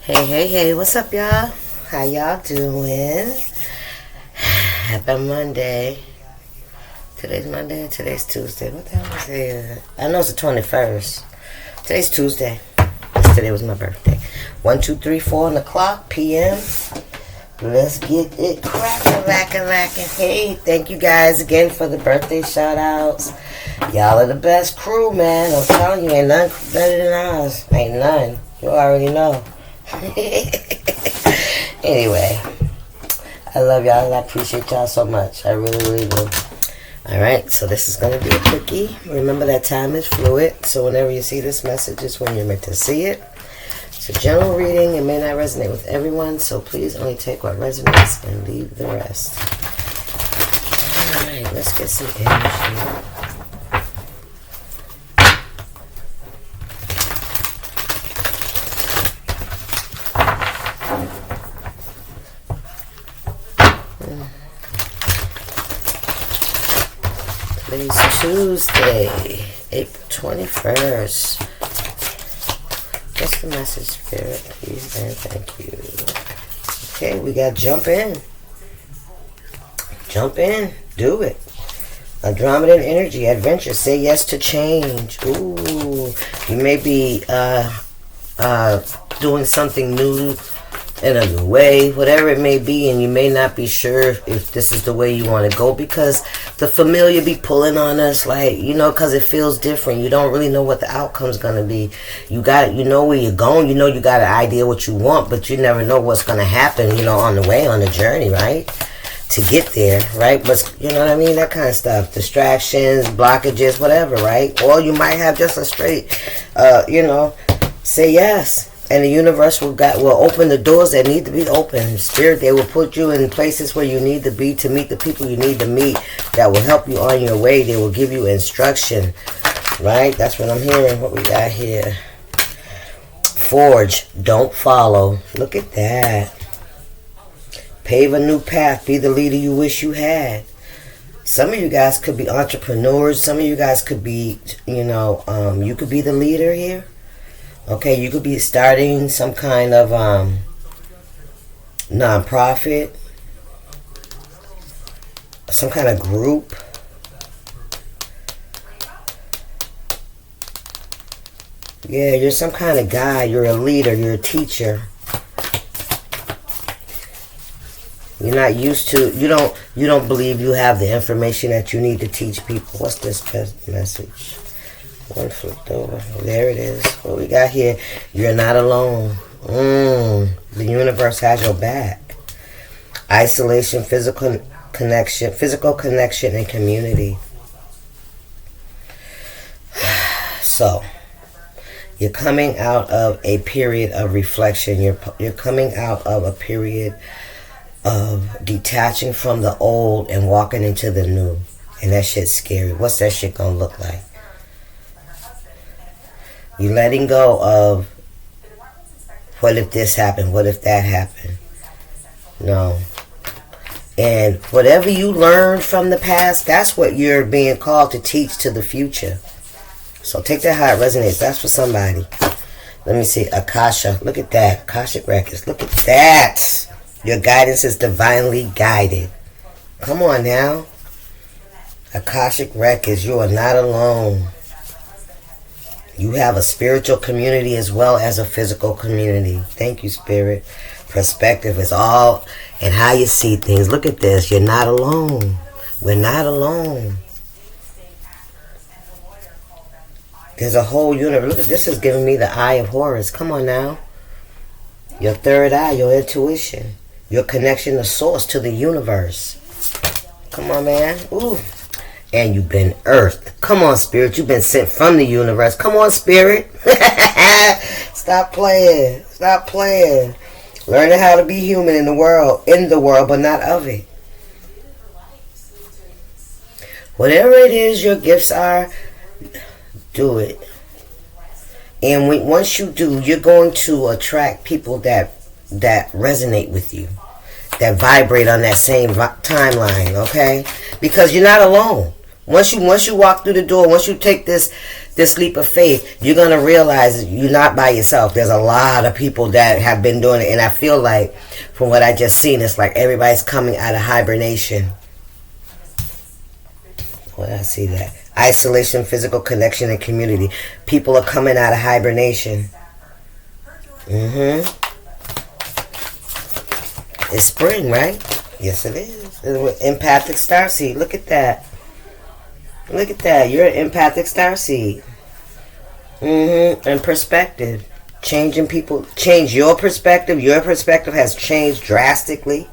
Hey, what's up, y'all? How y'all doing? Happy Monday. Today's Monday, today's Tuesday. What the hell is it? I know it's the 21st. Today's Tuesday. Yesterday was my birthday. 1, 2, 3, 4 o'clock p.m. Let's get it cracking. Hey, thank you guys again for the birthday shout outs. Y'all are the best crew, man. I'm telling you, ain't none better than ours. Ain't none. You already know. Anyway, I love y'all and I appreciate y'all so much. I really do. Alright, so this is going to be a quickie. Remember that time is fluid, so whenever you see this message, it's when you're meant to see it. It's a general reading. It may not resonate with everyone, so please only take what resonates and leave the rest. Alright, let's get some energy. Today's Tuesday, April 21st. What's the message, Spirit? Please and thank you. Okay, we got jump in. Jump in. Do it. Andromedan energy, adventure. Say yes to change. Ooh, you may be doing something new in a new way, whatever it may be, and you may not be sure if this is the way you want to go because the familiar be pulling on us, like, you know, because it feels different. You don't really know what the outcome's going to be. You know where you're going, you know you got an idea what you want, but you never know what's going to happen, you know, on the way, on the journey, right? To get there, right? But, you know what I mean? That kind of stuff. Distractions, blockages, whatever, right? Or you might have just a straight, say yes. And the universe will open the doors that need to be open. Spirit, they will put you in places where you need to be to meet the people you need to meet that will help you on your way. They will give you instruction, right? That's what I'm hearing. What we got here. Forge, don't follow. Look at that. Pave a new path. Be the leader you wish you had. Some of you guys could be entrepreneurs. Some of you guys could be, you could be the leader here. Okay, you could be starting some kind of nonprofit, some kind of group. Yeah, you're some kind of guy. You're a leader. You're a teacher. You're not used to. You don't believe you have the information that you need to teach people. What's this message? One flipped over. There it is. What we got here? You're not alone. The universe has your back. Isolation, physical connection, and community. So, you're coming out of a period of reflection. You're coming out of a period of detaching from the old and walking into the new. And that shit's scary. What's that shit gonna look like? You're letting go of what if this happened, what if that happened. No. And whatever you learned from the past, that's what you're being called to teach to the future. So take that how it resonates. That's for somebody. Let me see. Akasha. Look at that. Akashic records. Look at that. Your guidance is divinely guided. Come on now. Akashic records. You are not alone. You have a spiritual community as well as a physical community. Thank you, Spirit. Perspective is all and how you see things. Look at this. You're not alone. We're not alone. There's a whole universe. Look at this. Is giving me the eye of Horus. Come on now. Your third eye, your intuition. Your connection to source, to the universe. Come on, man. Ooh. And you've been earthed. Come on, Spirit. You've been sent from the universe. Come on, Spirit. Stop playing. Stop playing. Learning how to be human in the world, but not of it. Whatever it is your gifts are, do it. And once you do, you're going to attract people that resonate with you, that vibrate on that same timeline, okay? Because you're not alone. Once you walk through the door, once you take this this leap of faith, you're going to realize you're not by yourself. There's a lot of people that have been doing it. And I feel like, from what I just seen, it's like everybody's coming out of hibernation. Well, I see that. Isolation, physical connection, and community. People are coming out of hibernation. It's spring, right? Yes, it is. Empathic starseed. Look at that. Look at that. You're an empathic starseed. And perspective. Changing people. Change your perspective. Your perspective has changed drastically.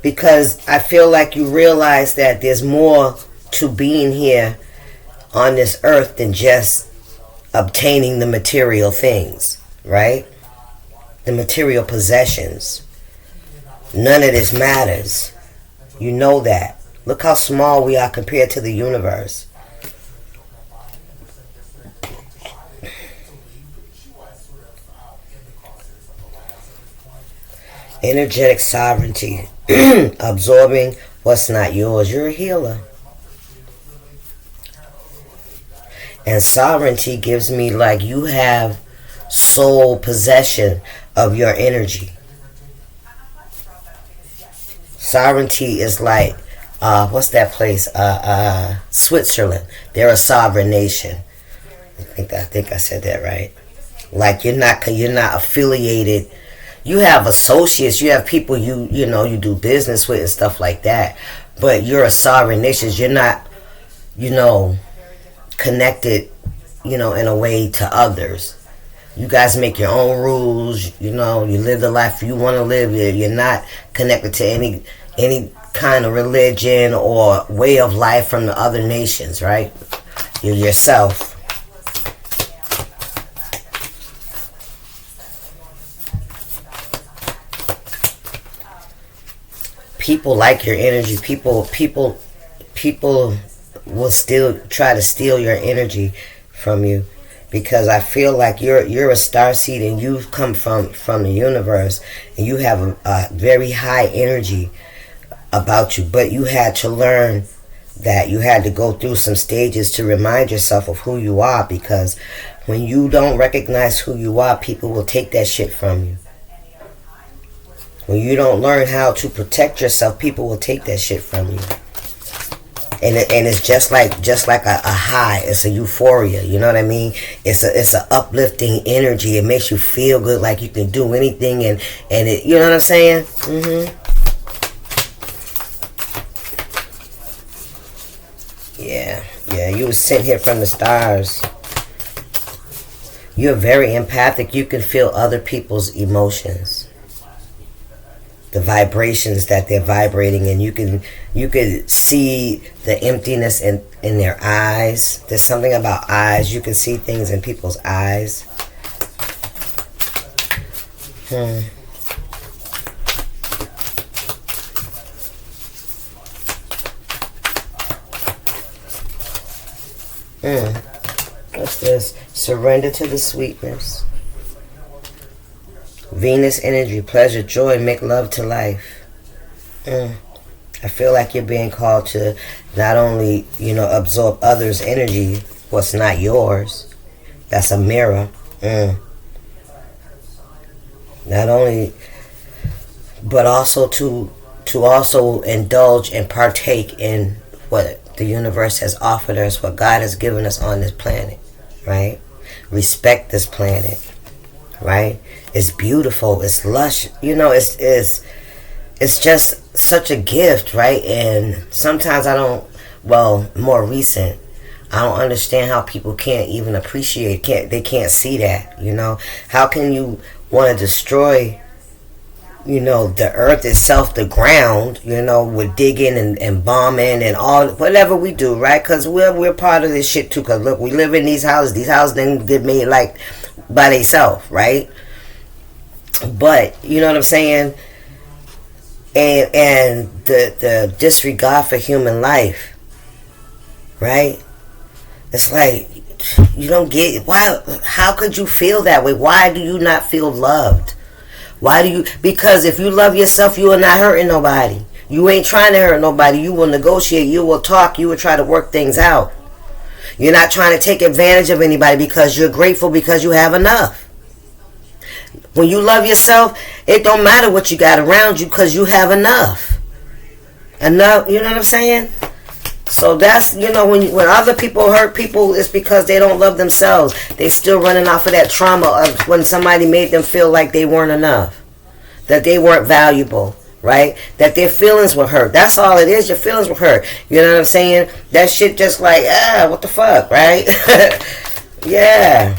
Because I feel like you realize that there's more to being here on this earth than just obtaining the material things, right? The material possessions. None of this matters. You know that. Look how small we are compared to the universe. Energetic sovereignty. Absorbing what's not yours. You're a healer. And sovereignty gives me like you have sole possession of your energy. Sovereignty is like, what's that place? Switzerland. They're a sovereign nation. I think I said that right. Like you're not affiliated. You have associates. You have people you do business with and stuff like that. But you're a sovereign nation. You're not, connected, in a way to others. You guys make your own rules. You live the life you want to live. You're not connected to any kind of religion or way of life from the other nations, right? You're yourself. People like your energy. People will still try to steal your energy from you, because I feel like you're a starseed and you've come from the universe and you have a very high energy about you, but you had to learn that you had to go through some stages to remind yourself of who you are, because when you don't recognize who you are, people will take that shit from you. When you don't learn how to protect yourself, people will take that shit from you. And it's just like a high. It's a euphoria. You know what I mean? It's a uplifting energy. It makes you feel good, like you can do anything, and it. You know what I'm saying? Yeah. You were sent here from the stars. You're very empathic. You can feel other people's emotions. The vibrations that they're vibrating, and you can see the emptiness in their eyes. There's something about eyes. You can see things in people's eyes. What's this? Surrender to the sweetness. Venus energy, pleasure, joy, make love to life. I feel like you're being called to not only, absorb others' energy, what's not yours. That's a mirror. Not only, but also to also indulge and partake in what the universe has offered us, what God has given us on this planet, right? Respect this planet, right? It's beautiful. It's lush. It's just such a gift, right? And sometimes more recent, I don't understand how people can't even appreciate, they can't see that, How can you want to destroy, the earth itself, the ground, with digging and bombing and all, whatever we do, right? Because we're part of this shit too. Because look, we live in these houses. These houses didn't get made like by themselves, right? But you know what I'm saying, and the disregard for human life, right? It's like you don't get why. How could you feel that way? Why do you not feel loved? Because if you love yourself, you are not hurting nobody. You ain't trying to hurt nobody. You will negotiate. You will talk. You will try to work things out. You're not trying to take advantage of anybody because you're grateful because you have enough. When you love yourself, it don't matter what you got around you because you have enough. Enough, you know what I'm saying? So that's, when other people hurt people, it's because they don't love themselves. They still running off of that trauma of when somebody made them feel like they weren't enough. That they weren't valuable, right? That their feelings were hurt. That's all it is. Your feelings were hurt. You know what I'm saying? That shit just like, what the fuck, right? Yeah.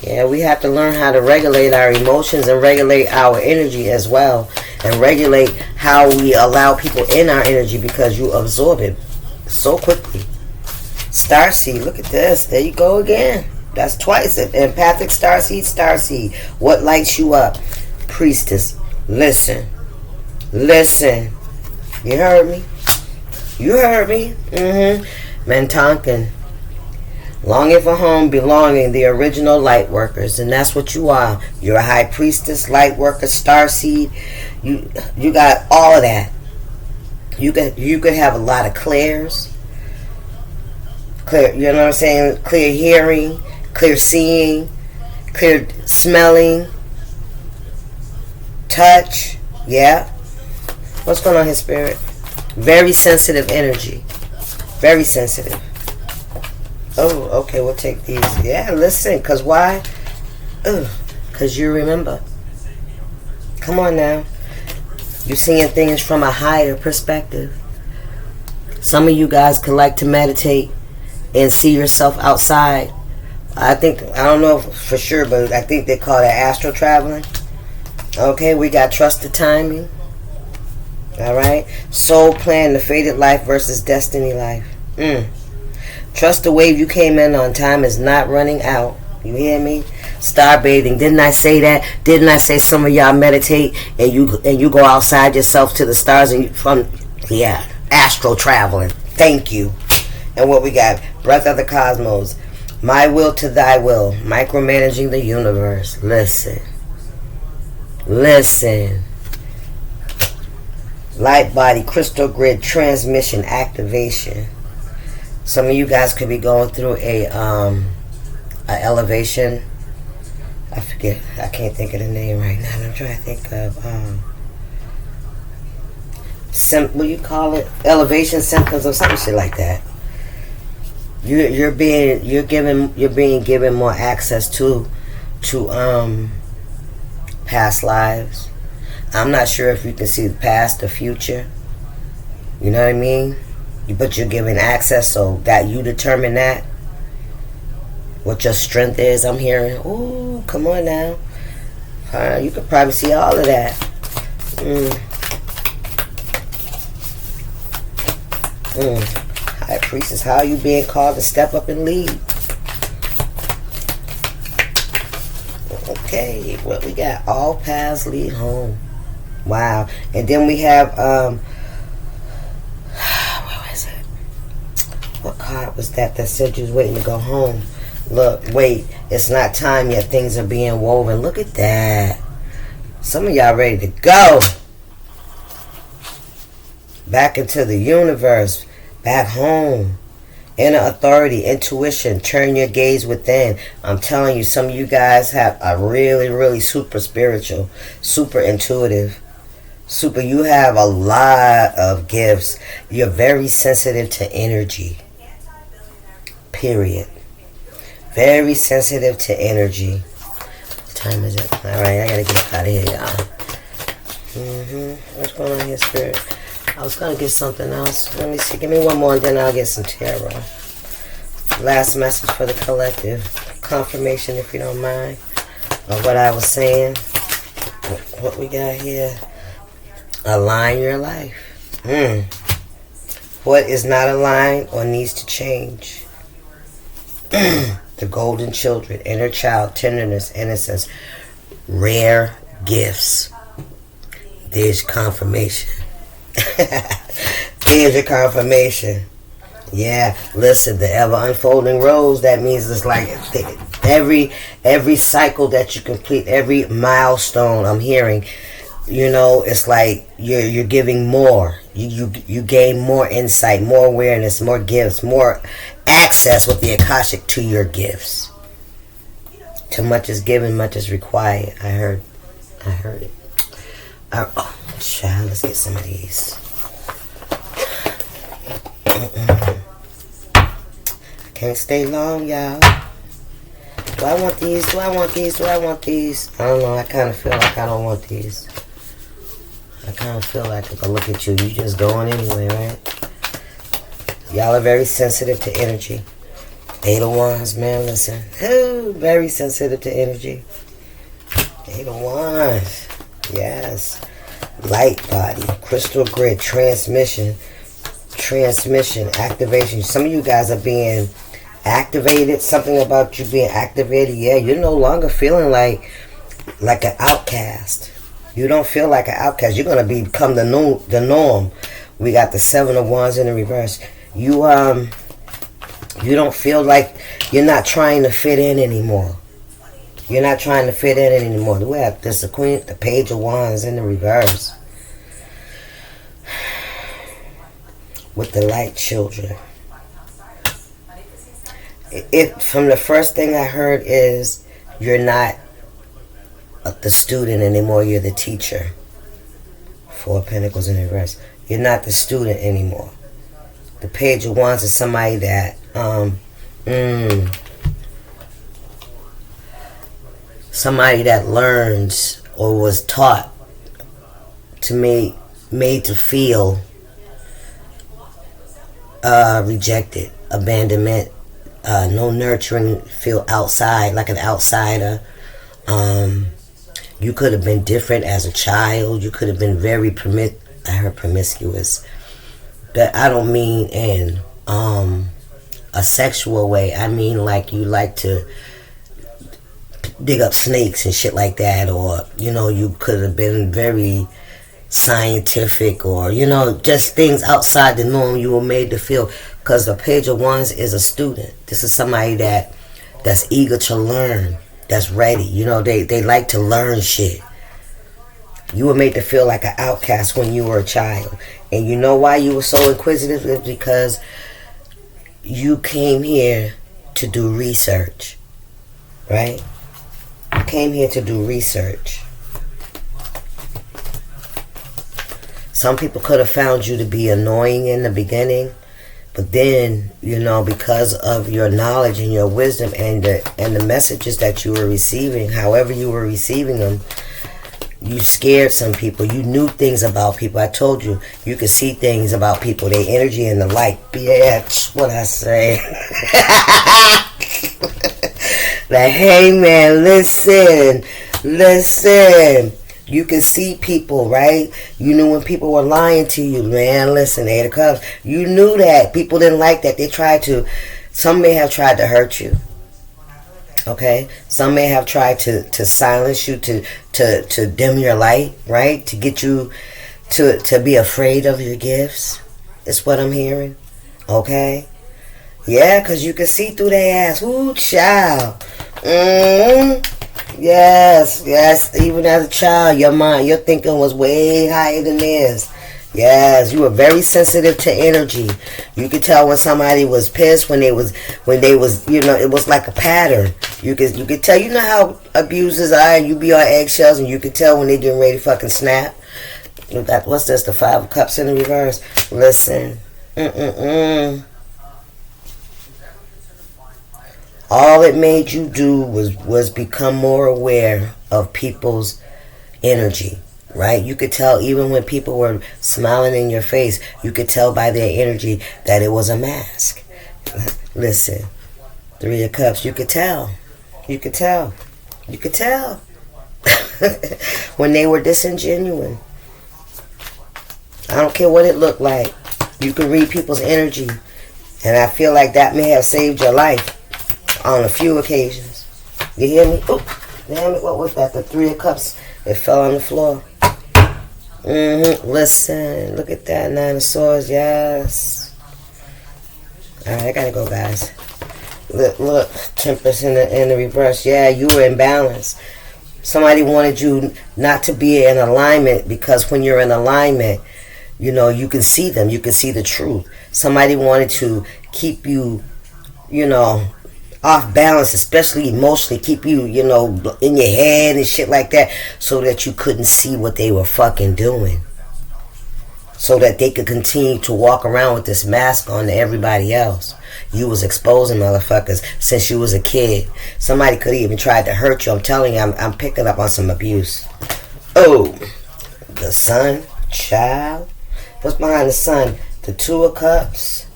Yeah, we have to learn how to regulate our emotions and regulate our energy as well. And regulate how we allow people in our energy because you absorb it so quickly. Starseed, look at this. There you go again. That's twice. Empathic starseed. What lights you up? Priestess. Listen. You heard me? Mentonkin. Longing for home, belonging, the original light workers. And that's what you are. You're a high priestess, light worker, starseed. You got all of that. You could have a lot of clairs. Clear, you know what I'm saying? Clear hearing, clear seeing, clear smelling, touch. Yeah. What's going on here, Spirit? Very sensitive energy. Very sensitive. Oh, okay, we'll take these. Yeah, listen, because why? Because you remember. Come on now. You're seeing things from a higher perspective. Some of you guys could like to meditate and see yourself outside. I don't know for sure, but I think they call that astral traveling. Okay, we got trusted timing. All right. Soul plan, the fated life versus destiny life. Trust the wave you came in on. Time is not running out. You hear me? Star bathing. Didn't I say that? Didn't I say some of y'all meditate and you go outside yourself to the stars and astral traveling. Thank you. And what we got? Breath of the cosmos. My will to thy will. Micromanaging the universe. Listen. Light body, crystal grid, transmission, activation. Some of you guys could be going through a elevation. I forget. I can't think of the name right now. I'm trying to think of what do you call it? Elevation symptoms or some shit like that. You're being given more access to past lives. I'm not sure if you can see the past, the future. You know what I mean? But you're given access so that you determine that. What your strength is, I'm hearing. Ooh, come on now. You could probably see all of that. High priestess, how are you being called to step up and lead? Okay, what we got? All paths lead home. Wow. And then we have what card was that said you was waiting to go home? Look, wait, it's not time yet. Things are being woven. Look at that. Some of y'all ready to go. Back into the universe. Back home. Inner authority, intuition. Turn your gaze within. I'm telling you, some of you guys have a really, really super spiritual, super intuitive. You have a lot of gifts. You're very sensitive to energy. Period. Very sensitive to energy. What time is it? Alright, I gotta get out of here, y'all. What's going on here, Spirit? I was gonna get something else. Let me see. Give me one more and then I'll get some tarot. Last message for the collective. Confirmation, if you don't mind, of what I was saying. What we got here. Align your life. What is not aligned or needs to change? The golden children, inner child, tenderness, innocence, rare gifts. There's confirmation. There's your confirmation. Yeah, listen, the ever unfolding rose, that means it's like every cycle that you complete, every milestone I'm hearing, You know, it's like you're giving more. You gain more insight, more awareness, more gifts, more access with the Akashic to your gifts. Too much is given, much is required. I heard it. Oh, child, let's get some of these. I can't stay long, y'all. Do I want these? Do I want these? Do I want these? I don't know. I kind of feel like I don't want these. I kind of feel like if I look at you, you just going anyway, right? Y'all are very sensitive to energy. 8 of Wands, man, listen. Ooh, very sensitive to energy. 8 of Wands. Yes. Light body. Crystal grid. Transmission. Activation. Some of you guys are being activated. Something about you being activated. Yeah, you're no longer feeling like an outcast. You don't feel like an outcast. You're going to become the norm. We got the 7 of Wands in the reverse. You don't feel like you're not trying to fit in anymore. You're not trying to fit in anymore. We have this the Page of Wands in the reverse. With the light children. From the first thing I heard is you're not the student anymore, you're the teacher. 4 of Pentacles in reverse. You're not the student anymore. The Page of Wands is somebody that somebody that learns or was taught to made to feel rejected, abandonment, no nurturing, feel outside, like an outsider. You could have been different as a child. You could have been very promiscuous. But I don't mean in a sexual way. I mean like you like to dig up snakes and shit like that. Or, you could have been very scientific, or, just things outside the norm you were made to feel. Because the Page of Wands is a student. This is somebody that's eager to learn. That's ready. They like to learn shit. You were made to feel like an outcast when you were a child. And you know why you were so inquisitive? It's because you came here to do research. Right? You came here to do research. Some people could have found you to be annoying in the beginning. But then, because of your knowledge and your wisdom and the messages that you were receiving, however you were receiving them, you scared some people. You knew things about people. I told you, you could see things about people, their energy and the light. Bitch, what I say. Like, hey man, listen. You can see people, right? You knew when people were lying to you, man. Listen, 8 of Cups. You knew that. People didn't like that. Some may have tried to hurt you. Okay? Some may have tried to silence you, to dim your light, right? To get you to be afraid of your gifts. Is what I'm hearing. Okay? Yeah, because you can see through their ass. Ooh, child. Yes. Even as a child, your thinking was way higher than theirs. Yes, you were very sensitive to energy. You could tell when somebody was pissed, when they was, it was like a pattern. You could tell. You know how abusers are, and you be on eggshells, and you could tell when they getting ready to fucking snap. What's this? The 5 of Cups in the reverse. Listen. All it made you do was become more aware of people's energy, right? You could tell even when people were smiling in your face, you could tell by their energy that it was a mask. Listen, 3 of Cups, you could tell. When they were disingenuous. I don't care what it looked like. You could read people's energy. And I feel like that may have saved your life. On a few occasions. You hear me? Oh, damn it, what was that? The 3 of Cups. It fell on the floor. Listen, look at that. 9 of Swords, yes. Alright, I gotta go, guys. Look, Temperance in the reverse. Yeah, you were in balance. Somebody wanted you not to be in alignment, because when you're in alignment, you know, you can see them. You can see the truth. Somebody wanted to keep you, you know, off balance, especially emotionally, keep you, you know, in your head and shit like that, so that you couldn't see what they were fucking doing. So that they could continue to walk around with this mask on to everybody else. You was exposing motherfuckers since you was a kid. Somebody could even try to hurt you. I'm telling you, I'm picking up on some abuse. Oh, the sun, child. What's behind the sun? The Two of Cups,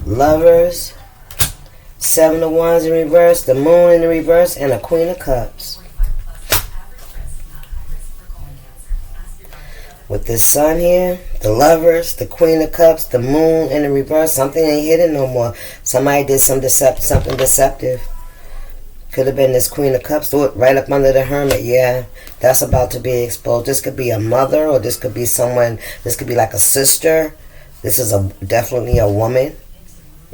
Lovers, Seven of Wands in reverse, the Moon in the reverse, and a Queen of Cups. With this sun here, the Lovers, the Queen of Cups, the Moon in the reverse, something ain't hidden no more. Somebody did something deceptive. Could have been this Queen of Cups, right up under the Hermit. Yeah, that's about to be exposed. This could be a mother, or this could be someone, this could be like a sister. This is definitely a woman.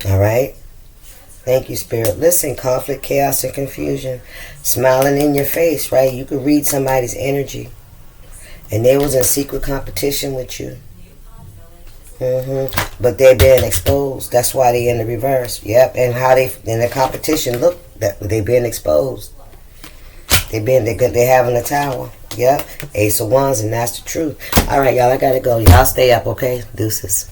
All right? Thank you, Spirit. Listen, conflict, chaos, and confusion. Smiling in your face, right? You could read somebody's energy. And they was in secret competition with you. But they're being exposed. That's why they in the reverse. Yep. And how they in the competition, look, that they being exposed. They having a tower. Yep. Ace of Wands, and that's the truth. All right, y'all. I gotta go. Y'all stay up, okay? Deuces.